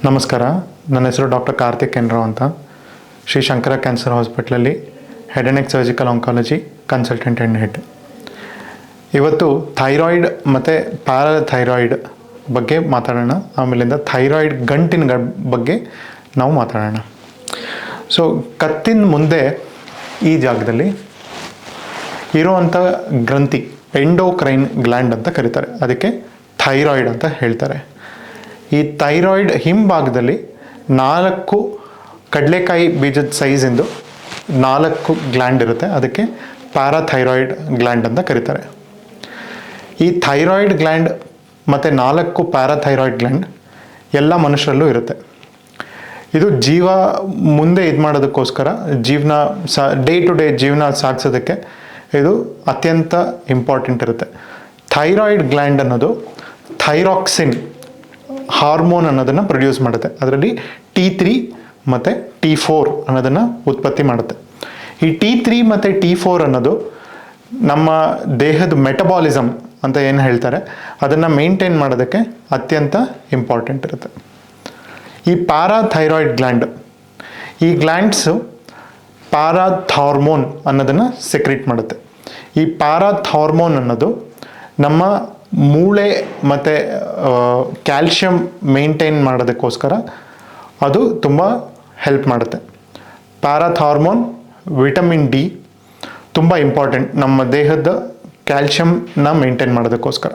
ನಮಸ್ಕಾರ, ನನ್ನ ಹೆಸರು ಡಾಕ್ಟರ್ ಕಾರ್ತಿಕ್ ಎನ್ರಾವ್ ಅಂತ. ಶ್ರೀ ಶಂಕರ ಕ್ಯಾನ್ಸರ್ ಹಾಸ್ಪಿಟ್ಲಲ್ಲಿ head and neck surgical oncology consultant and head. ಇವತ್ತು ಥೈರಾಯ್ಡ್ ಮತ್ತು ಪ್ಯಾರಾಥೈರಾಯ್ಡ್ ಬಗ್ಗೆ ಮಾತಾಡೋಣ. ಆಮೇಲಿಂದ ಥೈರಾಯ್ಡ್ ಗಂಟಿನ ಬಗ್ಗೆ ನಾವು ಮಾತಾಡೋಣ. ಸೊ ಕತ್ತಿನ ಮುಂದೆ ಈ ಜಾಗದಲ್ಲಿ ಇರುವಂಥ ಗ್ರಂಥಿ ಎಂಡೋಕ್ರೈನ್ ಗ್ಲ್ಯಾಂಡ್ ಅಂತ ಕರೀತಾರೆ. ಅದಕ್ಕೆ ಥೈರಾಯ್ಡ್ ಅಂತ ಹೇಳ್ತಾರೆ. ಈ ಥೈರಾಯ್ಡ್ ಹಿಂಭಾಗದಲ್ಲಿ 4 ಕಡಲೆಕಾಯಿ ಬೀಜದ ಸೈಜಿಂದು 4 ಗ್ಲ್ಯಾಂಡ್ ಇರುತ್ತೆ. ಅದಕ್ಕೆ ಪ್ಯಾರಾಥೈರಾಯ್ಡ್ ಗ್ಲ್ಯಾಂಡ್ ಅಂತ ಕರೀತಾರೆ. ಈ ಥೈರಾಯ್ಡ್ ಗ್ಲ್ಯಾಂಡ್ ಮತ್ತು 4 ಪ್ಯಾರಾಥೈರಾಯ್ಡ್ ಗ್ಲ್ಯಾಂಡ್ ಎಲ್ಲ ಮನುಷ್ಯರಲ್ಲೂ ಇರುತ್ತೆ. ಇದು ಜೀವ ಮುಂದೆ ಇದು ಮಾಡೋದಕ್ಕೋಸ್ಕರ ಜೀವನ ಡೇ ಟು ಡೇ ಜೀವನ ಸಾಗಿಸೋದಕ್ಕೆ ಇದು ಅತ್ಯಂತ ಇಂಪಾರ್ಟೆಂಟ್ ಇರುತ್ತೆ. ಥೈರಾಯ್ಡ್ ಗ್ಲ್ಯಾಂಡ್ ಅನ್ನೋದು ಥೈರಾಕ್ಸಿನ್ ಹಾರ್ಮೋನ್ ಅನ್ನೋದನ್ನು ಪ್ರೊಡ್ಯೂಸ್ ಮಾಡುತ್ತೆ. ಅದರಲ್ಲಿ T3 ಮತ್ತು T4 ಅನ್ನೋದನ್ನು ಉತ್ಪತ್ತಿ ಮಾಡುತ್ತೆ. ಈ T3 ಮತ್ತು T4 ಅನ್ನೋದು ನಮ್ಮ ದೇಹದ ಮೆಟಬಾಲಿಸಮ್ ಅಂತ ಏನು ಹೇಳ್ತಾರೆ ಅದನ್ನು ಮೇಂಟೈನ್ ಮಾಡೋದಕ್ಕೆ ಅತ್ಯಂತ ಇಂಪಾರ್ಟೆಂಟ್ ಇರುತ್ತೆ. ಈ ಪ್ಯಾರಾಥೈರಾಯ್ಡ್ ಗ್ಲ್ಯಾಂಡ್, ಈ ಗ್ಲ್ಯಾಂಡ್ಸು ಪ್ಯಾರಾಥಾರ್ಮೋನ್ ಅನ್ನೋದನ್ನು ಸೆಕ್ರೀಟ್ ಮಾಡುತ್ತೆ. ಈ ಪ್ಯಾರಾಥಾರ್ಮೋನ್ ಅನ್ನೋದು ನಮ್ಮ ಮೂಳೆ ಮತ್ತು ಕ್ಯಾಲ್ಶಿಯಂ ಮೇಂಟೈನ್ ಮಾಡೋದಕ್ಕೋಸ್ಕರ ಅದು ತುಂಬ ಹೆಲ್ಪ್ ಮಾಡುತ್ತೆ. ಪ್ಯಾರಾಥಾರ್ಮೋನ್, ವಿಟಮಿನ್ ಡಿ ತುಂಬ ಇಂಪಾರ್ಟೆಂಟ್ ನಮ್ಮ ದೇಹದ ಕ್ಯಾಲ್ಶಿಯಂನ ಮೇಂಟೈನ್ ಮಾಡೋದಕ್ಕೋಸ್ಕರ.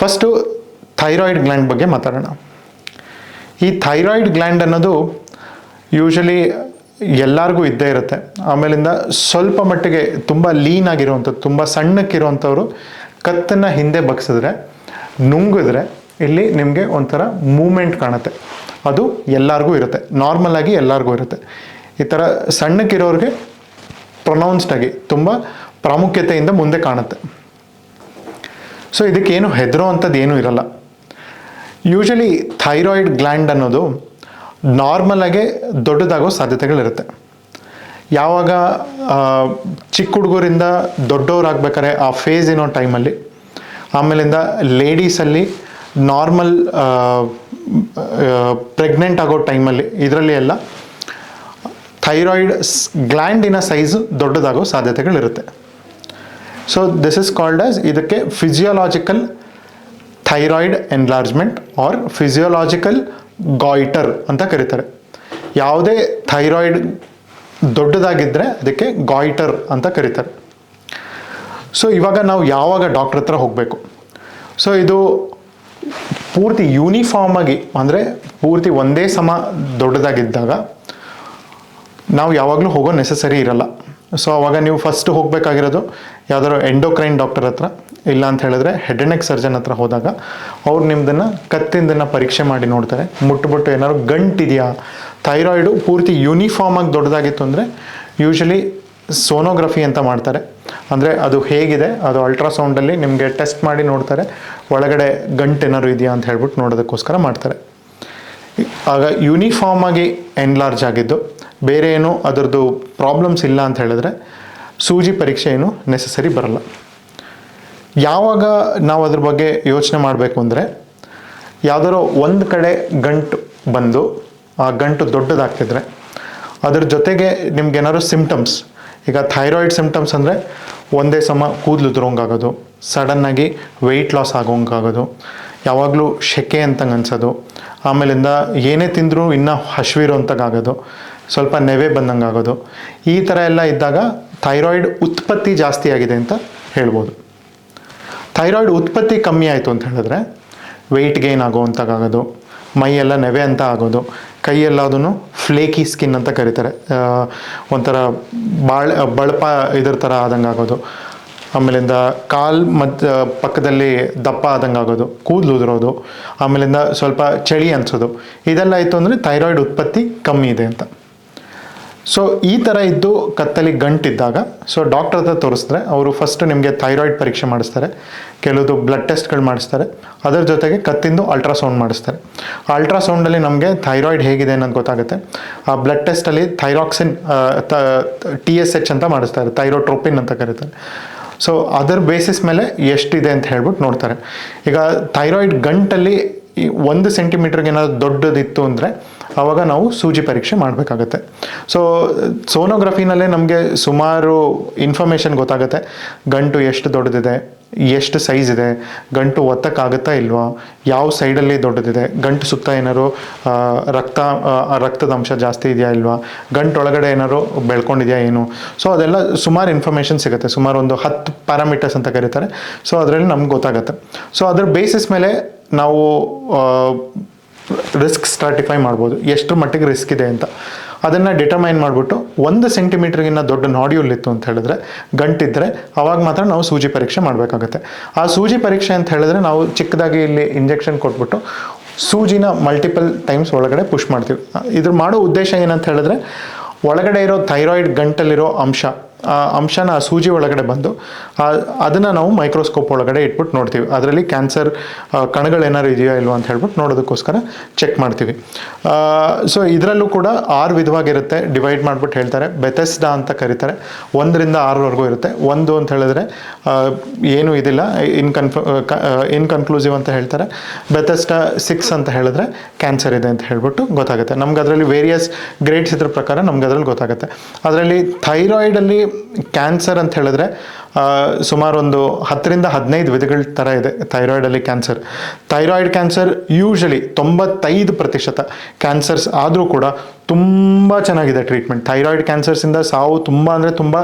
ಫಸ್ಟು ಥೈರಾಯ್ಡ್ ಗ್ಲ್ಯಾಂಡ್ ಬಗ್ಗೆ ಮಾತಾಡೋಣ. ಈ ಥೈರಾಯ್ಡ್ ಗ್ಲ್ಯಾಂಡ್ ಅನ್ನೋದು ಯೂಶಲಿ ಎಲ್ಲರಿಗೂ ಇದ್ದೇ ಇರುತ್ತೆ. ಆಮೇಲಿಂದ ಸ್ವಲ್ಪ ಮಟ್ಟಿಗೆ ತುಂಬ ಲೀನ್ ಆಗಿರುವಂಥದ್ದು, ತುಂಬ ಸಣ್ಣಕ್ಕಿರುವಂಥವ್ರು ಕತ್ತನ್ನು ಹಿಂದೆ ಬಗ್ಸಿದ್ರೆ ನುಂಗಿದ್ರೆ ಇಲ್ಲಿ ನಿಮಗೆ ಒಂಥರ ಮೂಮೆಂಟ್ ಕಾಣುತ್ತೆ. ಅದು ಎಲ್ಲರಿಗೂ ಇರುತ್ತೆ, ನಾರ್ಮಲ್ ಆಗಿ ಎಲ್ಲರಿಗೂ ಇರುತ್ತೆ. ಈ ಥರ ಸಣ್ಣಕ್ಕಿರೋರಿಗೆ ಪ್ರೊನೌನ್ಸ್ಡ್ ಆಗಿ ತುಂಬ ಪ್ರಾಮುಖ್ಯತೆಯಿಂದ ಮುಂದೆ ಕಾಣುತ್ತೆ. ಸೊ ಇದಕ್ಕೇನು ಹೆದರೋ ಅಂಥದ್ದು ಏನೂ ಇರಲ್ಲ. ಯೂಶಲಿ ಥೈರಾಯ್ಡ್ ಗ್ಲ್ಯಾಂಡ್ ಅನ್ನೋದು ನಾರ್ಮಲಾಗೆ ದೊಡ್ಡದಾಗೋ ಸಾಧ್ಯತೆಗಳಿರುತ್ತೆ. ಯಾವಾಗ ಚಿಕ್ಕ ಹುಡುಗರಿಂದ ದೊಡ್ಡವರಾಗಬೇಕಾದ್ರೆ ಆ ಫೇಸ್ ಏನೋ ಟೈಮಲ್ಲಿ, ಆಮೇಲಿಂದ ಲೇಡೀಸಲ್ಲಿ ನಾರ್ಮಲ್ ಪ್ರೆಗ್ನೆಂಟ್ ಆಗೋ ಟೈಮಲ್ಲಿ, ಇದರಲ್ಲಿ ಎಲ್ಲ ಥೈರಾಯ್ಡ್ ಗ್ಲ್ಯಾಂಡಿನ ಸೈಜು ದೊಡ್ಡದಾಗೋ ಸಾಧ್ಯತೆಗಳಿರುತ್ತೆ. So this is called as, ಇದಕ್ಕೆ physiological thyroid enlargement or physiological goiter ಅಂತ ಕರೀತಾರೆ. ಯಾವುದೇ ಥೈರಾಯ್ಡ್ ದೊಡ್ಡದಾಗಿದ್ದರೆ ಅದಕ್ಕೆ ಗಾಯ್ಟರ್ ಅಂತ ಕರೀತಾರೆ. ಸೊ ಇವಾಗ ನಾವು ಯಾವಾಗ ಡಾಕ್ಟ್ರ್ ಹತ್ರ ಹೋಗಬೇಕು? ಸೊ ಇದು ಪೂರ್ತಿ ಯೂನಿಫಾರ್ಮ್ ಆಗಿ, ಅಂದರೆ ಪೂರ್ತಿ ಒಂದೇ ಸಮ ದೊಡ್ಡದಾಗಿದ್ದಾಗ ನಾವು ಯಾವಾಗಲೂ ಹೋಗೋ ನೆಸಸರಿ ಇರಲ್ಲ. ಸೊ ಅವಾಗ ನೀವು ಫಸ್ಟ್ ಹೋಗಬೇಕಾಗಿರೋದು ಯಾವ್ದಾದ್ರು ಎಂಡೋಕ್ರೈನ್ ಡಾಕ್ಟರ್ ಹತ್ರ, ಇಲ್ಲ ಅಂತ ಹೇಳಿದ್ರೆ ಹೆಡ್ ಆ್ಯಂಡ್ ನೆಕ್ ಸರ್ಜನ್ ಹತ್ರ ಹೋದಾಗ ಅವ್ರು ನಿಮ್ಮದನ್ನು ಕತ್ತಿಂದನ್ನು ಪರೀಕ್ಷೆ ಮಾಡಿ ನೋಡ್ತಾರೆ. ಮುಟ್ಬಿಟ್ಟು ಏನಾದ್ರು ಗಂಟಿದೆಯಾ, ಥೈರಾಯ್ಡು ಪೂರ್ತಿ ಯೂನಿಫಾರ್ಮ್ ಆಗಿ ದೊಡ್ಡದಾಗಿತ್ತು ಅಂದರೆ ಯೂಶಲಿ ಸೋನೋಗ್ರಫಿ ಅಂತ ಮಾಡ್ತಾರೆ. ಅಂದರೆ ಅದು ಹೇಗಿದೆ, ಅದು ಅಲ್ಟ್ರಾಸೌಂಡಲ್ಲಿ ನಿಮಗೆ ಟೆಸ್ಟ್ ಮಾಡಿ ನೋಡ್ತಾರೆ, ಒಳಗಡೆ ಗಂಟು ಏನಾದ್ರು ಇದೆಯಾ ಅಂತ ಹೇಳ್ಬಿಟ್ಟು ನೋಡೋದಕ್ಕೋಸ್ಕರ ಮಾಡ್ತಾರೆ. ಆಗ ಯೂನಿಫಾರ್ಮ್ ಆಗಿ ಎನ್ಲಾರ್ಜ್ ಆಗಿದ್ದು, ಬೇರೆ ಏನು ಅದರದ್ದು ಪ್ರಾಬ್ಲಮ್ಸ್ ಇಲ್ಲ ಅಂತ ಹೇಳಿದ್ರೆ ಸೂಜಿ ಪರೀಕ್ಷೆ ಏನು ನೆಸಸರಿ ಬರಲ್ಲ. ಯಾವಾಗ ನಾವು ಅದ್ರ ಬಗ್ಗೆ ಯೋಚನೆ ಮಾಡಬೇಕು ಅಂದರೆ, ಯಾವುದಾದ್ರು ಒಂದು ಕಡೆ ಗಂಟು ಬಂದು ಆ ಗಂಟು ದೊಡ್ಡದಾಗ್ತಿದ್ರೆ ಅದ್ರ ಜೊತೆಗೆ ನಿಮ್ಗೇನಾದ್ರು ಸಿಮ್ಟಮ್ಸ್, ಈಗ ಥೈರಾಯ್ಡ್ ಸಿಮ್ಟಮ್ಸ್ ಅಂದರೆ ಒಂದೇ ಸಮ ಕೂದಲು ಉದುರೋಂಗಾಗೋದು, ಸಡನ್ನಾಗಿ ವೆಯ್ಟ್ ಲಾಸ್ ಆಗೋಂಗಾಗೋದು, ಯಾವಾಗಲೂ ಶೆಕೆ ಅಂತಂಗೆ ಅನ್ಸೋದು, ಆಮೇಲಿಂದ ಏನೇ ತಿಂದರೂ ಇನ್ನೂ ಹಸಿವಿರೋಂಥದ್ದಾಗೋದು, ಸ್ವಲ್ಪ ನೆವೆ ಬಂದಂಗೆ ಆಗೋದು, ಈ ಥರ ಎಲ್ಲ ಇದ್ದಾಗ ಥೈರಾಯ್ಡ್ ಉತ್ಪತ್ತಿ ಜಾಸ್ತಿ ಆಗಿದೆ ಅಂತ ಹೇಳ್ಬೋದು. ಥೈರಾಯ್ಡ್ ಉತ್ಪತ್ತಿ ಕಮ್ಮಿ ಆಯಿತು ಅಂತ ಹೇಳಿದ್ರೆ ವೆಯ್ಟ್ ಗೇನ್ ಆಗೋವಂಥದ್ದಾಗೋದು, ಮೈಯೆಲ್ಲ ನೆವೆ ಅಂತ ಆಗೋದು, ಕೈಯೆಲ್ಲದೂ ಫ್ಲೇಕಿ ಸ್ಕಿನ್ ಅಂತ ಕರೀತಾರೆ, ಒಂಥರ ಬಳಪ ಇದ್ರ ಥರ ಆದಂಗೆ ಆಗೋದು, ಆಮೇಲಿಂದ ಕಾಲು ಪಕ್ಕದಲ್ಲಿ ದಪ್ಪ ಆದಂಗೆ ಆಗೋದು, ಕೂದಲು ಉದುರೋದು, ಆಮೇಲಿಂದ ಸ್ವಲ್ಪ ಚಳಿ ಅನಿಸೋದು, ಇದೆಲ್ಲ ಆಯಿತು ಅಂದರೆ ಥೈರಾಯ್ಡ್ ಉತ್ಪತ್ತಿ ಕಮ್ಮಿ ಇದೆ ಅಂತ. ಸೊ ಈ ಥರ ಇದ್ದು ಕತ್ತಲ್ಲಿ ಗಂಟಿದ್ದಾಗ ಸೊ ಡಾಕ್ಟರ್ ಹತ್ರ ತೋರಿಸಿದ್ರೆ ಅವರು ಫಸ್ಟ್ ನಿಮಗೆ ಥೈರಾಯ್ಡ್ ಪರೀಕ್ಷೆ ಮಾಡಿಸ್ತಾರೆ, ಕೆಲವುದು ಬ್ಲಡ್ ಟೆಸ್ಟ್ಗಳು ಮಾಡಿಸ್ತಾರೆ, ಅದರ ಜೊತೆಗೆ ಕತ್ತಿಂದು ಅಲ್ಟ್ರಾಸೌಂಡ್ ಮಾಡಿಸ್ತಾರೆ. ಆ ಅಲ್ಟ್ರಾಸೌಂಡಲ್ಲಿ ನಮಗೆ ಥೈರಾಯ್ಡ್ ಹೇಗಿದೆ ಅನ್ನೋದು ಗೊತ್ತಾಗುತ್ತೆ. ಆ ಬ್ಲಡ್ ಟೆಸ್ಟಲ್ಲಿ ಥೈರಾಕ್ಸಿನ್ TSH ಅಂತ ಮಾಡಿಸ್ತಾರೆ, ಥೈರೋಟ್ರೋಪಿನ್ ಅಂತ ಕರೀತಾರೆ. ಸೊ ಅದರ ಬೇಸಿಸ್ ಮೇಲೆ ಎಷ್ಟಿದೆ ಅಂತ ಹೇಳ್ಬಿಟ್ಟು ನೋಡ್ತಾರೆ. ಈಗ ಥೈರಾಯ್ಡ್ ಗಂಟಲ್ಲಿ 1 ಸೆಂಟಿಮೀಟ್ರಿಗೆ ಏನಾದರೂ ದೊಡ್ಡದಿತ್ತು ಅಂದರೆ ಆವಾಗ ನಾವು ಸೂಜಿ ಪರೀಕ್ಷೆ ಮಾಡಬೇಕಾಗತ್ತೆ. ಸೊ ಸೋನೋಗ್ರಫಿನಲ್ಲೇ ನಮಗೆ ಸುಮಾರು ಇನ್ಫಾರ್ಮೇಷನ್ ಗೊತ್ತಾಗುತ್ತೆ. ಗಂಟು ಎಷ್ಟು ದೊಡ್ಡದಿದೆ, ಎಷ್ಟು ಸೈಜ್ ಇದೆ, ಗಂಟು ಒತ್ತಕ್ಕಾಗುತ್ತಾ ಇಲ್ವಾ, ಯಾವ ಸೈಡಲ್ಲಿ ದೊಡ್ಡದಿದೆ, ಗಂಟು ಸುತ್ತ ಏನಾದ್ರು ರಕ್ತದ ಅಂಶ ಜಾಸ್ತಿ ಇದೆಯಾ ಇಲ್ವಾ, ಗಂಟು ಒಳಗಡೆ ಏನಾದ್ರು ಬೆಳ್ಕೊಂಡಿದೆಯಾ ಏನು. ಸೊ ಅದೆಲ್ಲ ಸುಮಾರು ಇನ್ಫಾರ್ಮೇಷನ್ ಸಿಗುತ್ತೆ. ಸುಮಾರು ಒಂದು 10 ಪ್ಯಾರಾಮೀಟರ್ಸ್ ಅಂತ ಕರೀತಾರೆ. ಸೊ ಅದರಲ್ಲಿ ನಮ್ಗೆ ಗೊತ್ತಾಗುತ್ತೆ. ಸೊ ಅದ್ರ ಬೇಸಿಸ್ ಮೇಲೆ ನಾವು ರಿಸ್ಕ್ ಸ್ಟ್ರಾಟಿಫೈ ಮಾಡ್ಬೋದು, ಎಷ್ಟರ ಮಟ್ಟಿಗೆ ರಿಸ್ಕ್ ಇದೆ ಅಂತ. ಅದನ್ನು ಡಿಟರ್ಮೈನ್ ಮಾಡಿಬಿಟ್ಟು 1 ಸೆಂಟಿಮೀಟ್ರಿಗಿನ್ನ ದೊಡ್ಡ ನಾಡ್ಯೂಲ್ ಇತ್ತು ಅಂತ ಹೇಳಿದ್ರೆ, ಗಂಟಿದ್ರೆ, ಅವಾಗ ಮಾತ್ರ ನಾವು ಸೂಜಿ ಪರೀಕ್ಷೆ ಮಾಡಬೇಕಾಗುತ್ತೆ. ಆ ಸೂಜಿ ಪರೀಕ್ಷೆ ಅಂತ ಹೇಳಿದ್ರೆ ನಾವು ಚಿಕ್ಕದಾಗಿ ಇಲ್ಲಿ ಇಂಜೆಕ್ಷನ್ ಕೊಟ್ಬಿಟ್ಟು ಸೂಜಿನ ಮಲ್ಟಿಪಲ್ ಟೈಮ್ಸ್ ಒಳಗಡೆ ಪುಷ್ ಮಾಡ್ತೀವಿ. ಇದ್ರ ಮಾಡೋ ಉದ್ದೇಶ ಏನಂತ ಹೇಳಿದ್ರೆ, ಒಳಗಡೆ ಇರೋ ಥೈರಾಯ್ಡ್ ಗಂಟಲ್ಲಿರೋ ಆ ಅಂಶನ ಆ ಸೂಜಿ ಒಳಗಡೆ ಬಂದು ಅದನ್ನು ನಾವು ಮೈಕ್ರೋಸ್ಕೋಪ್ ಒಳಗಡೆ ಇಟ್ಬಿಟ್ಟು ನೋಡ್ತೀವಿ. ಅದರಲ್ಲಿ ಕ್ಯಾನ್ಸರ್ ಕಣಗಳೇನಾದ್ರು ಇದೆಯೋ ಇಲ್ವೋ ಅಂತ ಹೇಳ್ಬಿಟ್ಟು ನೋಡೋದಕ್ಕೋಸ್ಕರ ಚೆಕ್ ಮಾಡ್ತೀವಿ. ಸೊ ಇದರಲ್ಲೂ ಕೂಡ 6 ವಿಧವಾಗಿರುತ್ತೆ. ಡಿವೈಡ್ ಮಾಡಿಬಿಟ್ಟು ಹೇಳ್ತಾರೆ. ಬೆಥೆಸ್ಡಾ ಅಂತ ಕರೀತಾರೆ. 1 ರಿಂದ 6ವರೆಗೂ ಇರುತ್ತೆ. 1 ಅಂತ ಹೇಳಿದ್ರೆ ಏನೂ ಇದಿಲ್ಲ, ಇನ್ಕನ್ಕ್ಲೂಸಿವ್ ಅಂತ ಹೇಳ್ತಾರೆ. ಬೆಥೆಸ್ಡಾ 6 ಅಂತ ಹೇಳಿದ್ರೆ ಕ್ಯಾನ್ಸರ್ ಇದೆ ಅಂತ ಹೇಳ್ಬಿಟ್ಟು ಗೊತ್ತಾಗುತ್ತೆ. ನಮ್ಗೆ ಅದರಲ್ಲಿ ವೇರಿಯಸ್ ಗ್ರೇಡ್ಸ್ ಇದ್ರ ಪ್ರಕಾರ ನಮ್ಗೆ ಅದರಲ್ಲಿ ಗೊತ್ತಾಗುತ್ತೆ. ಅದರಲ್ಲಿ ಥೈರಾಯ್ಡಲ್ಲಿ ಕ್ಯಾನ್ಸರ್ ಅಂತ ಹೇಳಿದ್ರೆ ಸುಮಾರು ಒಂದು 10 ರಿಂದ 15 ವಿಧಗಳ ಥರ ಇದೆ ಥೈರಾಯ್ಡಲ್ಲಿ cancer. Thyroid cancer usually 95% cancers ಆದರೂ ಕೂಡ ತುಂಬ ಚೆನ್ನಾಗಿದೆ ಟ್ರೀಟ್ಮೆಂಟ್. ಥೈರಾಯ್ಡ್ ಕ್ಯಾನ್ಸರ್ಸಿಂದ ಸಾವು ತುಂಬ ಅಂದರೆ ತುಂಬ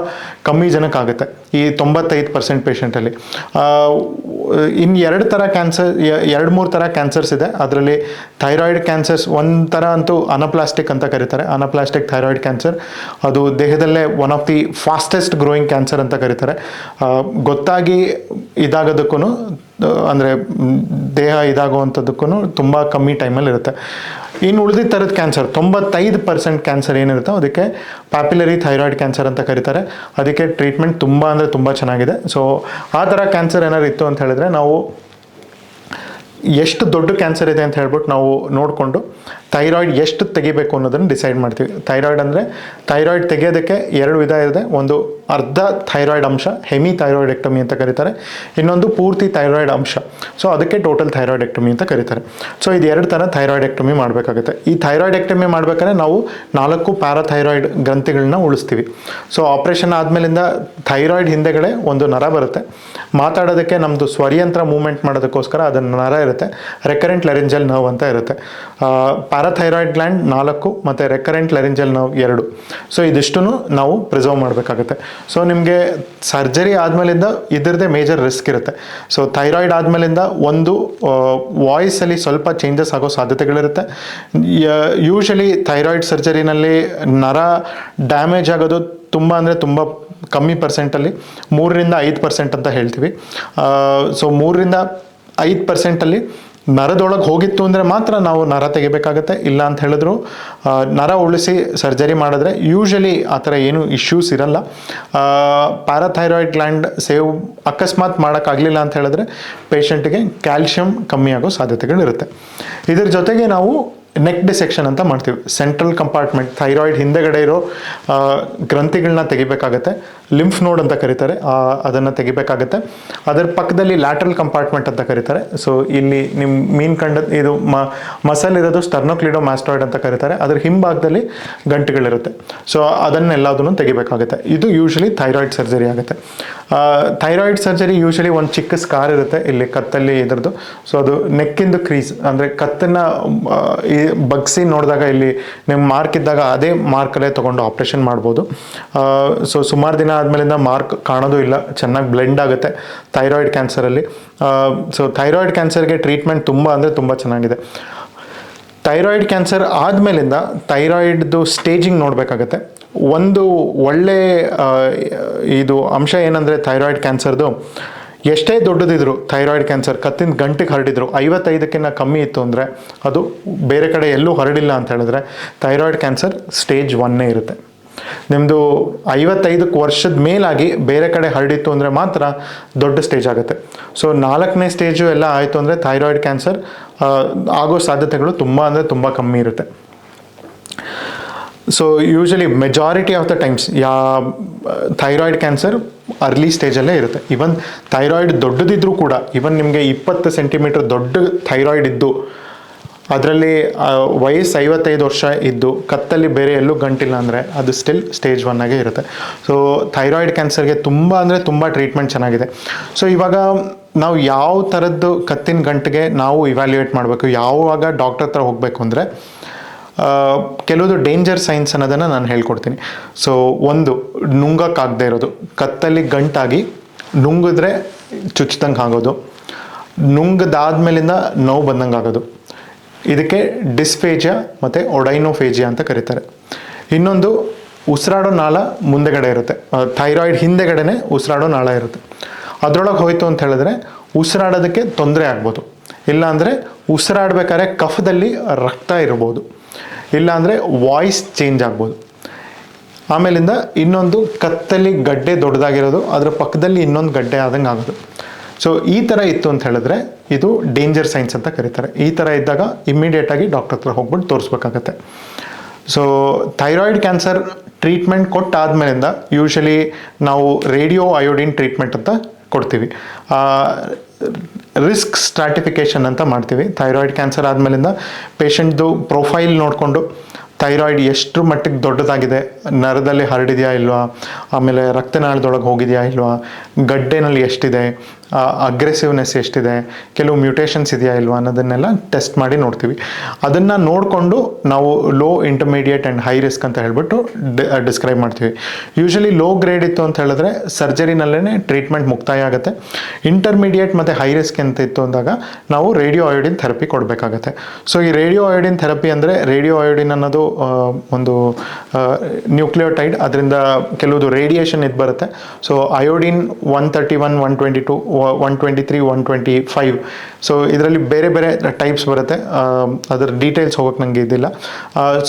ಕಮ್ಮಿ ಜನಕ್ಕಾಗುತ್ತೆ ಈ 95% ಪೇಷಂಟಲ್ಲಿ. ಇನ್ನು 2 ಥರ ಕ್ಯಾನ್ಸರ್, 2-3 ಥರ ಕ್ಯಾನ್ಸರ್ಸ್ ಇದೆ. ಅದರಲ್ಲಿ ಥೈರಾಯ್ಡ್ ಕ್ಯಾನ್ಸರ್ಸ್ ಒಂಥರ ಅಂತೂ ಅನಪ್ಲಾಸ್ಟಿಕ್ ಅಂತ ಕರೀತಾರೆ. ಅನಪ್ಲಾಸ್ಟಿಕ್ ಥೈರಾಯ್ಡ್ ಕ್ಯಾನ್ಸರ್ ಅದು ದೇಹದಲ್ಲೇ one of the fastest growing cancer ಅಂತ ಕರೀತಾರೆ. ಗೊತ್ತಾಗಿ ಇದಾಗೋದಕ್ಕೂ ಅಂದರೆ ದೇಹ ಇದಾಗುವಂಥದ್ದಕ್ಕೂ ತುಂಬ ಕಮ್ಮಿ ಟೈಮಲ್ಲಿ ಇರುತ್ತೆ. ಇನ್ನು ಉಳಿದಿದ್ದ ಥರದ ಕ್ಯಾನ್ಸರ್ 95% ಕ್ಯಾನ್ಸರ್ ಏನಿರುತ್ತೋ ಅದಕ್ಕೆ ಪ್ಯಾಪಿಲರಿ ಥೈರಾಯ್ಡ್ ಕ್ಯಾನ್ಸರ್ ಅಂತ ಕರೀತಾರೆ. ಅದಕ್ಕೆ ಟ್ರೀಟ್ಮೆಂಟ್ ತುಂಬ ಅಂದರೆ ತುಂಬ ಚೆನ್ನಾಗಿದೆ. ಸೊ ಆ ಥರ ಕ್ಯಾನ್ಸರ್ ಏನಾದ್ರು ಇತ್ತು ಅಂತ ಹೇಳಿದ್ರೆ ನಾವು ಎಷ್ಟು ದೊಡ್ಡ ಕ್ಯಾನ್ಸರ್ ಇದೆ ಅಂತ ಹೇಳ್ಬಿಟ್ಟು ನಾವು ನೋಡಿಕೊಂಡು ಥೈರಾಯ್ಡ್ ಎಷ್ಟು ತೆಗಿಬೇಕು ಅನ್ನೋದನ್ನು ಡಿಸೈಡ್ ಮಾಡ್ತೀವಿ. ಥೈರಾಯ್ಡ್ ಅಂದರೆ ಥೈರಾಯ್ಡ್ ತೆಗೆಯೋದಕ್ಕೆ 2 ವಿಧ ಇದೆ. ಒಂದು ಅರ್ಧ ಥೈರಾಯ್ಡ್ ಅಂಶ, ಹೆಮಿ ಥೈರಾಯ್ಡೆಕ್ಟಮಿ ಅಂತ ಕರೀತಾರೆ. ಇನ್ನೊಂದು ಪೂರ್ತಿ ಥೈರಾಯ್ಡ್ ಅಂಶ. ಸೊ ಅದಕ್ಕೆ ಟೋಟಲ್ ಥೈರಾಯ್ಡೆಕ್ಟಮಿ ಅಂತ ಕರೀತಾರೆ. ಸೊ ಇದು 2 ಥರ ಥೈರಾಯ್ಡೆಕ್ಟಮಿ ಮಾಡಬೇಕಾಗುತ್ತೆ. ಈ ಥೈರಾಯ್ಡೆಕ್ಟಮಿ ಮಾಡ್ಬೇಕಾದ್ರೆ ನಾವು 4 ಪ್ಯಾರಾಥೈರಾಯ್ಡ್ ಗ್ರಂಥಿಗಳನ್ನ ಉಳಿಸ್ತೀವಿ. ಸೊ ಆಪ್ರೇಷನ್ ಆದಮೇಲಿಂದ ಥೈರಾಯ್ಡ್ ಹಿಂದೆಗಡೆ ಒಂದು ನರ ಬರುತ್ತೆ. ಮಾತಾಡೋದಕ್ಕೆ ನಮ್ಮದು ಸ್ವರಿಯಂತ್ರ ಮೂವ್ಮೆಂಟ್ ಮಾಡೋದಕ್ಕೋಸ್ಕರ ಅದನ್ನು ನರ ಇರುತ್ತೆ. ರೆಕರೆಂಟ್ ಲೆರಿಂಜಲ್ ನರ್ವ್ ಅಂತ ಇರುತ್ತೆ. ಪ್ಯಾರಾಥೈರಾಯ್ಡ್ ಗ್ಲ್ಯಾಂಡ್ 4 ಮತ್ತು ರೆಕರೆಂಟ್ ಲೆರಿಂಜಲ್ ನರ್ವ್ 2. ಸೊ ಇದಿಷ್ಟು ನಾವು ಪ್ರಿಸರ್ವ್ ಮಾಡಬೇಕಾಗುತ್ತೆ. ಸೊ ನಿಮಗೆ ಸರ್ಜರಿ ಆದಮೇಲಿಂದ ಇದರದೇ ಮೇಜರ್ ರಿಸ್ಕ್ ಇರುತ್ತೆ. ಸೊ ಥೈರಾಯ್ಡ್ ಆದಮೇಲಿಂದ ಒಂದು ವಾಯ್ಸಲ್ಲಿ ಸ್ವಲ್ಪ ಚೇಂಜಸ್ ಆಗೋ ಸಾಧ್ಯತೆಗಳಿರುತ್ತೆ. ಯೂಶಲಿ ಥೈರಾಯ್ಡ್ ಸರ್ಜರಿನಲ್ಲಿ ನರ ಡ್ಯಾಮೇಜ್ ಆಗೋದು ತುಂಬ ಅಂದರೆ ತುಂಬ ಕಮ್ಮಿ ಪರ್ಸೆಂಟಲ್ಲಿ, 3 ರಿಂದ 5% ಅಂತ ಹೇಳ್ತೀವಿ. ಸೊ 3 ರಿಂದ 5%ಅಲ್ಲಿ ನರದೊಳಗೆ ಹೋಗಿತ್ತು ಅಂದರೆ ಮಾತ್ರ ನಾವು ನರ ತೆಗಿಬೇಕಾಗತ್ತೆ. ಇಲ್ಲ ಅಂತ ಹೇಳಿದ್ರು ನರ ಉಳಿಸಿ ಸರ್ಜರಿ ಮಾಡಿದ್ರೆ ಯೂಶಲಿ ಆ ಥರ ಏನು ಇಶ್ಯೂಸ್ ಇರಲ್ಲ. ಪ್ಯಾರಾಥೈರಾಯ್ಡ್ ಗ್ಲ್ಯಾಂಡ್ ಸೇವ್ ಅಕಸ್ಮಾತ್ ಮಾಡೋಕ್ಕಾಗಲಿಲ್ಲ ಅಂತ ಹೇಳಿದ್ರೆ ಪೇಷಂಟಿಗೆ ಕ್ಯಾಲ್ಶಿಯಂ ಕಮ್ಮಿ ಆಗೋ ಸಾಧ್ಯತೆಗಳಿರುತ್ತೆ. ಇದ್ರ ಜೊತೆಗೆ ನಾವು ನೆಕ್ ಡಿಸೆಕ್ಷನ್ ಅಂತ ಮಾಡ್ತೀವಿ. ಸೆಂಟ್ರಲ್ ಕಂಪಾರ್ಟ್ಮೆಂಟ್ ಥೈರಾಯ್ಡ್ ಹಿಂದೆಗಡೆ ಇರೋ ಗ್ರಂಥಿಗಳನ್ನ ತೆಗಿಬೇಕಾಗತ್ತೆ. ಲಿಂಫ್ ನೋಡ್ ಅಂತ ಕರೀತಾರೆ, ಅದನ್ನು ತೆಗಿಬೇಕಾಗತ್ತೆ. ಅದರ ಪಕ್ಕದಲ್ಲಿ ಲ್ಯಾಟ್ರಲ್ ಕಂಪಾರ್ಟ್ಮೆಂಟ್ ಅಂತ ಕರೀತಾರೆ. ಸೊ ಇಲ್ಲಿ ನಿಮ್ಮ ಮೀನ್ ಕಂಡ ಇದು ಮಸಲ್ ಇರೋದು ಸ್ಟರ್ನೋಕ್ಲಿಡೋಮ್ಯಾಸ್ಟಾಯ್ಡ್ ಅಂತ ಕರೀತಾರೆ. ಅದರ ಹಿಂಭಾಗದಲ್ಲಿ ಗಂಟುಗಳಿರುತ್ತೆ. ಸೊ ಅದನ್ನೆಲ್ಲದನ್ನು ತೆಗಿಬೇಕಾಗುತ್ತೆ. ಇದು ಯೂಶಲಿ ಥೈರಾಯ್ಡ್ ಸರ್ಜರಿ ಆಗುತ್ತೆ. ಥೈರಾಯ್ಡ್ ಸರ್ಜರಿ ಯೂಶಲಿ ಒಂದು ಚಿಕ್ಕ ಸ್ಕಾರ್ ಇರುತ್ತೆ ಇಲ್ಲಿ ಕತ್ತಲ್ಲಿ ಇದ್ರದ್ದು. ಸೊ ಅದು ನೆಕ್ಕಿಂದು ಕ್ರೀಸ್ ಅಂದರೆ ಕತ್ತನ್ನು ಬಗ್ಸಿ ನೋಡಿದಾಗ ಇಲ್ಲಿ ನಿಮ್ಮ ಮಾರ್ಕ್ ಇದ್ದಾಗ ಅದೇ ಮಾರ್ಕಲ್ಲೇ ತೊಗೊಂಡು ಆಪ್ರೇಷನ್ ಮಾಡ್ಬೋದು. ಸೊ ಸುಮಾರು ದಿನ ಆದಮೇಲಿಂದ ಮಾರ್ಕ್ ಕಾಣೋದು ಇಲ್ಲ, ಚೆನ್ನಾಗಿ ಬ್ಲೆಂಡ್ ಆಗುತ್ತೆ ಥೈರಾಯ್ಡ್ ಕ್ಯಾನ್ಸರಲ್ಲಿ. ಸೊ ಥೈರಾಯ್ಡ್ ಕ್ಯಾನ್ಸರ್ಗೆ ಟ್ರೀಟ್ಮೆಂಟ್ ತುಂಬ ಅಂದರೆ ತುಂಬ ಚೆನ್ನಾಗಿದೆ. ಥೈರಾಯ್ಡ್ ಕ್ಯಾನ್ಸರ್ ಆದಮೇಲಿಂದ ಥೈರಾಯ್ಡ್ದು ಸ್ಟೇಜಿಂಗ್ ನೋಡಬೇಕಾಗತ್ತೆ. ಒಂದು ಒಳ್ಳೆ ಇದು ಅಂಶ ಏನಂದರೆ ಥೈರಾಯ್ಡ್ ಕ್ಯಾನ್ಸರ್ದು ಎಷ್ಟೇ ದೊಡ್ಡದಿದ್ರು ಥೈರಾಯ್ಡ್ ಕ್ಯಾನ್ಸರ್ ಕತ್ತಿನ ಗಂಟಿಗೆ ಹರಡಿದ್ರು 55ಕ್ಕಿಂತ ಕಮ್ಮಿ ಇತ್ತು ಅಂದರೆ ಅದು ಬೇರೆ ಕಡೆ ಎಲ್ಲೂ ಹರಡಿಲ್ಲ ಅಂತ ಹೇಳಿದ್ರೆ ಥೈರಾಯ್ಡ್ ಕ್ಯಾನ್ಸರ್ ಸ್ಟೇಜ್ 1 ಇರುತ್ತೆ. ನಿಮ್ಮದು 55 ವರ್ಷದ ಮೇಲಾಗಿ ಬೇರೆ ಕಡೆ ಹರಡಿತ್ತು ಅಂದರೆ ಮಾತ್ರ ದೊಡ್ಡ ಸ್ಟೇಜ್ ಆಗುತ್ತೆ. ಸೊ 4ನೇ ಸ್ಟೇಜು ಎಲ್ಲ ಆಯಿತು ಅಂದರೆ ಥೈರಾಯ್ಡ್ ಕ್ಯಾನ್ಸರ್ ಆಗೋ ಸಾಧ್ಯತೆಗಳು ತುಂಬ ಅಂದರೆ ತುಂಬ ಕಮ್ಮಿ ಇರುತ್ತೆ. So usually majority of the times thyroid cancer early ಸ್ಟೇಜಲ್ಲೇ ಇರುತ್ತೆ. ಈವನ್ ಥೈರಾಯ್ಡ್ ದೊಡ್ಡದಿದ್ರೂ ಕೂಡ, ಈವನ್ ನಿಮಗೆ 20 ಸೆಂಟಿಮೀಟರ್ ದೊಡ್ಡ ಥೈರಾಯ್ಡ್ ಇದ್ದು ಅದರಲ್ಲಿ ವಯಸ್ಸು 55 ವರ್ಷ ಇದ್ದು ಕತ್ತಲ್ಲಿ ಬೇರೆ ಎಲ್ಲೂ ಗಂಟಿಲ್ಲ ಅಂದರೆ ಅದು ಸ್ಟಿಲ್ ಸ್ಟೇಜ್ 1 ಆಗೇ ಇರುತ್ತೆ. ಸೊ ಥೈರಾಯ್ಡ್ ಕ್ಯಾನ್ಸರ್ಗೆ ತುಂಬ ಅಂದರೆ ತುಂಬ ಟ್ರೀಟ್ಮೆಂಟ್ ಚೆನ್ನಾಗಿದೆ. ಸೊ ಇವಾಗ ನಾವು ಯಾವ ಥರದ್ದು ಕತ್ತಿನ ಗಂಟಿಗೆ ನಾವು ಇವ್ಯಾಲ್ಯೂಯೇಟ್ ಮಾಡಬೇಕು, ಯಾವಾಗ ಡಾಕ್ಟರ್ ಹತ್ರ ಹೋಗಬೇಕು ಅಂದರೆ ಕೆಲವೊಂದು ಡೇಂಜರ್ ಸೈನ್ಸ್ ಅನ್ನೋದನ್ನು ನಾನು ಹೇಳ್ಕೊಡ್ತೀನಿ. ಸೊ ಒಂದು, ನುಂಗಕ್ಕಾಗದೇ ಇರೋದು, ಕತ್ತಲ್ಲಿ ಗಂಟಾಗಿ ನುಂಗಿದ್ರೆ ಚುಚ್ಚಿದಂಗೆ ಆಗೋದು, ನುಂಗದಾದ್ಮೇಲಿಂದ ನೋವು ಬಂದಂಗೆ ಆಗೋದು, ಇದಕ್ಕೆ ಡಿಸ್ಫೇಜಿಯಾ ಮತ್ತು ಒಡೈನೋಫೇಜಿಯಾ ಅಂತ ಕರೀತಾರೆ. ಇನ್ನೊಂದು, ಉಸಿರಾಡೋ ನಾಳ ಮುಂದೆಗಡೆ ಇರುತ್ತೆ, ಥೈರಾಯ್ಡ್ ಹಿಂದೆಗಡೆನೇ ಉಸಿರಾಡೋ ನಾಳ ಇರುತ್ತೆ, ಅದರೊಳಗೆ ಹೋಯಿತು ಅಂತ ಹೇಳಿದ್ರೆ ಉಸಿರಾಡೋದಕ್ಕೆ ತೊಂದರೆ ಆಗ್ಬೋದು, ಇಲ್ಲಾಂದರೆ ಉಸಿರಾಡಬೇಕಾದ್ರೆ ಕಫದಲ್ಲಿ ರಕ್ತ ಇರ್ಬೋದು, ಇಲ್ಲಾಂದರೆ ವಾಯ್ಸ್ ಚೇಂಜ್ ಆಗ್ಬೋದು. ಆಮೇಲಿಂದ ಇನ್ನೊಂದು, ಕತ್ತಲ್ಲಿ ಗಡ್ಡೆ ದೊಡ್ಡದಾಗಿರೋದು, ಅದರ ಪಕ್ಕದಲ್ಲಿ ಇನ್ನೊಂದು ಗಡ್ಡೆ ಆದಂಗೆ ಆಗೋದು. ಸೊ ಈ ಥರ ಇತ್ತು ಅಂತ ಹೇಳಿದ್ರೆ ಇದು ಡೇಂಜರ್ ಸೈನ್ಸ್ ಅಂತ ಕರೀತಾರೆ. ಈ ಥರ ಇದ್ದಾಗ ಇಮ್ಮಿಡಿಯೇಟಾಗಿ ಡಾಕ್ಟರ್ ಹತ್ರ ಹೋಗ್ಬಿಟ್ಟು ತೋರಿಸ್ಬೇಕಾಗತ್ತೆ. ಸೊ ಥೈರಾಯ್ಡ್ ಕ್ಯಾನ್ಸರ್ ಟ್ರೀಟ್ಮೆಂಟ್ ಕೊಟ್ಟಾದ್ಮೇಲಿಂದ ಯೂಶಲಿ ನಾವು ರೇಡಿಯೋ ಅಯೋಡಿನ್ ಟ್ರೀಟ್ಮೆಂಟ್ ಅಂತ ಕೊಡ್ತೀವಿ. ರಿಸ್ಕ್ ಸ್ಟ್ರಾಟಿಫಿಕೇಷನ್ ಅಂತ ಮಾಡ್ತೀವಿ. ಥೈರಾಯ್ಡ್ ಕ್ಯಾನ್ಸರ್ ಆದಮೇಲಿಂದ ಪೇಷಂಟ್ದು ಪ್ರೊಫೈಲ್ ನೋಡಿಕೊಂಡು ಥೈರಾಯ್ಡ್ ಎಷ್ಟು ಮಟ್ಟಿಗೆ ದೊಡ್ಡದಾಗಿದೆ, ನರದಲ್ಲಿ ಹರಡಿದೆಯಾ ಇಲ್ವಾ, ಆಮೇಲೆ ರಕ್ತನಾಳದೊಳಗೆ ಹೋಗಿದೆಯಾ ಇಲ್ವಾ, ಗಡ್ಡೆನಲ್ಲಿ ಎಷ್ಟಿದೆ, ಅಗ್ರೆಸಿವ್ನೆಸ್ ಎಷ್ಟಿದೆ, ಕೆಲವು ಮ್ಯೂಟೇಷನ್ಸ್ ಇದೆಯಾ ಇಲ್ವಾ ಅನ್ನೋದನ್ನೆಲ್ಲ ಟೆಸ್ಟ್ ಮಾಡಿ ನೋಡ್ತೀವಿ. ಅದನ್ನು ನೋಡಿಕೊಂಡು ನಾವು low, intermediate and high risk ಅಂತ ಹೇಳ್ಬಿಟ್ಟು ಡಿಸ್ಕ್ರೈಬ್ ಮಾಡ್ತೀವಿ. ಯೂಶಲಿ ಲೋ ಗ್ರೇಡ್ ಇತ್ತು ಅಂತ ಹೇಳಿದ್ರೆ ಸರ್ಜರಿನಲ್ಲೇ ಟ್ರೀಟ್ಮೆಂಟ್ ಮುಕ್ತಾಯ ಆಗುತ್ತೆ. ಇಂಟರ್ಮೀಡಿಯೇಟ್ ಮತ್ತು ಹೈ ರಿಸ್ಕ್ ಅಂತ ಇತ್ತು ಅಂದಾಗ ನಾವು ರೇಡಿಯೋ ಅಯೋಡಿನ್ ಥೆರಪಿ ಕೊಡಬೇಕಾಗತ್ತೆ. ಸೊ ಈ ರೇಡಿಯೋ ಅಯೋಡಿನ್ ಥೆರಪಿ ಅಂದರೆ, ರೇಡಿಯೋ ಅಯೋಡಿನ್ ಅನ್ನೋದು ಒಂದು ನ್ಯೂಕ್ಲಿಯೋಟೈಡ್, ಅದರಿಂದ ಕೆಲವುದು ರೇಡಿಯೇಷನ್ ಇದು ಬರುತ್ತೆ. So iodine 131, 122, 123, 125. ಸೊ ಇದರಲ್ಲಿ ಬೇರೆ ಬೇರೆ ಟೈಪ್ಸ್ ಬರುತ್ತೆ, ಅದರ ಡೀಟೇಲ್ಸ್ ಹೋಗೋಕ್ಕೆ ನನಗೆ ಇದಿಲ್ಲ.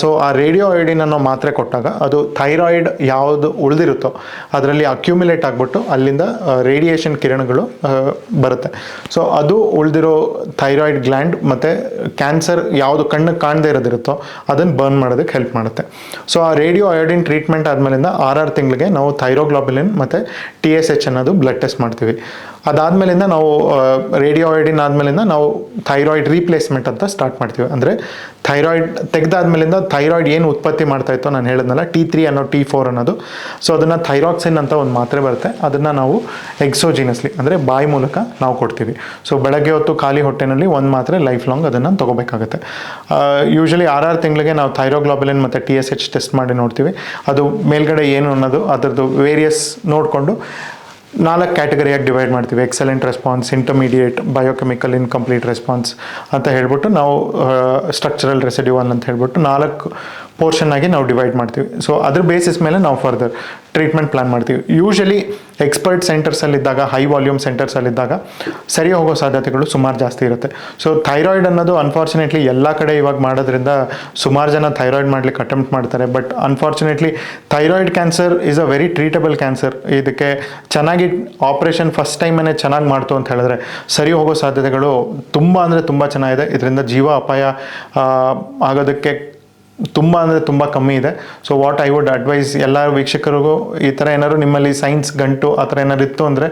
ಸೊ ಆ ರೇಡಿಯೋ ಅಯೋಡಿನ್ ಅನ್ನೋ ಮಾತ್ರೆ ಕೊಟ್ಟಾಗ ಅದು ಥೈರಾಯ್ಡ್ ಯಾವುದು ಉಳಿದಿರುತ್ತೋ ಅದರಲ್ಲಿ ಅಕ್ಯುಮುಲೇಟ್ ಆಗಿಬಿಟ್ಟು ಅಲ್ಲಿಂದ ರೇಡಿಯೇಷನ್ ಕಿರಣಗಳು ಬರುತ್ತೆ. ಸೊ ಅದು ಉಳಿದಿರೋ ಥೈರಾಯ್ಡ್ ಗ್ಲ್ಯಾಂಡ್ ಮತ್ತು ಕ್ಯಾನ್ಸರ್ ಯಾವುದು ಕಣ್ಣಿಗೆ ಕಾಣದೇ ಇರೋದಿರುತ್ತೋ ಅದನ್ನು ಬರ್ನ್ ಮಾಡೋದಕ್ಕೆ ಹೆಲ್ಪ್ ಮಾಡುತ್ತೆ. ಸೊ ಆ ರೇಡಿಯೋ ಅಯೋಡಿನ್ ಟ್ರೀಟ್ಮೆಂಟ್ ಆದಮೇಲಿಂದ 6 ತಿಂಗಳಿಗೆ ನಾವು ಥೈರೋಗ್ಲೋಬುಲಿನ್ ಮತ್ತು TSH ಅನ್ನೋದು ಬ್ಲಡ್ ಟೆಸ್ಟ್ ಮಾಡ್ತೀವಿ. ಅದಾದಮೇಲಿಂದ ನಾವು ರೇಡಿಯೋ ಅಯೋಡಿನ್ ಆದಮೇಲಿಂದ ನಾವು ಥೈರಾಯ್ಡ್ ರೀಪ್ಲೇಸ್ಮೆಂಟ್ ಅಂತ ಸ್ಟಾರ್ಟ್ ಮಾಡ್ತೀವಿ. ಅಂದರೆ ಥೈರಾಯ್ಡ್ ತೆಗೆದಾದ್ಮೇಲಿಂದ ಥೈರಾಯ್ಡ್ ಏನು ಉತ್ಪತ್ತಿ ಮಾಡ್ತಾ ಇತ್ತೋ ನಾನು ಹೇಳಿದ್ನಲ್ಲ, T3 ಅನ್ನೋ T4 ಅನ್ನೋದು, ಸೊ ಅದನ್ನು ಥೈರಾಕ್ಸಿನ್ ಅಂತ ಒಂದು ಮಾತ್ರೆ ಬರುತ್ತೆ, ಅದನ್ನು ನಾವು ಎಕ್ಸೋಜಿನಸ್ಲಿ ಅಂದರೆ ಬಾಯಿ ಮೂಲಕ ನಾವು ಕೊಡ್ತೀವಿ. ಸೊ ಬೆಳಗ್ಗೆ ಹೊತ್ತು ಖಾಲಿ ಹೊಟ್ಟೆನಲ್ಲಿ ಒಂದು ಮಾತ್ರೆ ಲೈಫ್ ಲಾಂಗ್ ಅದನ್ನು ತೊಗೋಬೇಕಾಗುತ್ತೆ. ಯೂಶಲಿ 6 ತಿಂಗಳಿಗೆ ನಾವು ಥೈರೋಗ್ಲೋಬುಲಿನ್ ಮತ್ತು TSH ಟೆಸ್ಟ್ ಮಾಡಿ ನೋಡ್ತೀವಿ. ಅದು ಮೇಲ್ಗಡೆ ಏನು ಅನ್ನೋದು ಅದರದ್ದು ವೇರಿಯಸ್ ನೋಡಿಕೊಂಡು 4 ಕ್ಯಾಟಗರಿಯಾಗಿ ಡಿವೈಡ್ ಮಾಡ್ತೀವಿ. Excellent response, intermediate, biochemical incomplete response ಅಂತ ಹೇಳ್ಬಿಟ್ಟು ನಾವು ಸ್ಟ್ರಕ್ಚರಲ್ ರೆಸಿಡ್ಯೂವಲ್ ಅಂತ ಹೇಳ್ಬಿಟ್ಟು 4 ಪೋರ್ಷನ್ ಆಗಿ ನಾವು ಡಿವೈಡ್ ಮಾಡ್ತೀವಿ. ಸೊ ಅದ್ರ ಬೇಸಿಸ್ ಮೇಲೆ ನಾವು ಫರ್ದರ್ ಟ್ರೀಟ್ಮೆಂಟ್ ಪ್ಲಾನ್ ಮಾಡ್ತೀವಿ. ಯೂಶಲಿ ಎಕ್ಸ್ಪರ್ಟ್ ಸೆಂಟರ್ಸಲ್ಲಿದ್ದಾಗ, ಹೈ ವಾಲ್ಯೂಮ್ ಸೆಂಟರ್ಸಲ್ಲಿದ್ದಾಗ ಸರಿ ಹೋಗೋ ಸಾಧ್ಯತೆಗಳು ಸುಮಾರು ಜಾಸ್ತಿ ಇರುತ್ತೆ. ಸೊ ಥೈರಾಯ್ಡ್ ಅನ್ನೋದು ಅನ್ಫಾರ್ಚುನೇಟ್ಲಿ ಎಲ್ಲ ಕಡೆ ಇವಾಗ ಮಾಡೋದ್ರಿಂದ ಸುಮಾರು ಜನ ಥೈರಾಯ್ಡ್ ಮಾಡ್ಲಿಕ್ಕೆ ಅಟೆಂಪ್ಟ್ ಮಾಡ್ತಾರೆ. But unfortunately thyroid cancer is a very treatable cancer. ಇದಕ್ಕೆ ಚೆನ್ನಾಗಿ ಆಪ್ರೇಷನ್ ಫಸ್ಟ್ ಟೈಮೇ ಚೆನ್ನಾಗಿ ಮಾಡ್ತು ಅಂತ ಹೇಳಿದ್ರೆ ಸರಿ ಹೋಗೋ ಸಾಧ್ಯತೆಗಳು ತುಂಬ ಅಂದರೆ ತುಂಬ ಚೆನ್ನಾಗಿದೆ. ಇದರಿಂದ ಜೀವ ಅಪಾಯ ಆಗೋದಕ್ಕೆ ತುಂಬ ಅಂದರೆ ತುಂಬ ಕಮ್ಮಿ ಇದೆ. So what I would advise ಎಲ್ಲ ವೀಕ್ಷಕರಿಗೂ, ಈ ಥರ ಏನಾದ್ರು ನಿಮ್ಮಲ್ಲಿ ಸೈನ್ಸ್ ಗಂಟು ಆ ಥರ ಏನಾದ್ರು ಇತ್ತು ಅಂದರೆ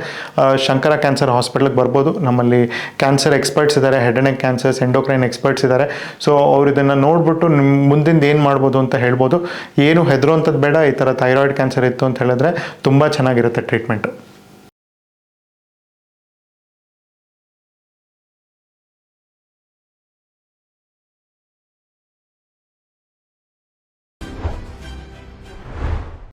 ಶಂಕರ ಕ್ಯಾನ್ಸರ್ ಹಾಸ್ಪಿಟ್ಲಿಗೆ ಬರ್ಬೋದು. ನಮ್ಮಲ್ಲಿ ಕ್ಯಾನ್ಸರ್ ಎಕ್ಸ್ಪರ್ಟ್ಸ್ ಇದ್ದಾರೆ, head and neck cancers, endocrine experts ಇದ್ದಾರೆ. ಸೊ ಅವ್ರು ಇದನ್ನು ನೋಡಿಬಿಟ್ಟು ನಿಮ್ಮ ಮುಂದಿಂದ ಏನು ಮಾಡ್ಬೋದು ಅಂತ ಹೇಳ್ಬೋದು. ಏನು ಹೆದರುವಂಥದ್ದು ಬೇಡ. ಈ ಥರ ಥೈರಾಯ್ಡ್ ಕ್ಯಾನ್ಸರ್ ಇತ್ತು ಅಂತ ಹೇಳಿದ್ರೆ ತುಂಬ ಚೆನ್ನಾಗಿರುತ್ತೆ ಟ್ರೀಟ್ಮೆಂಟು.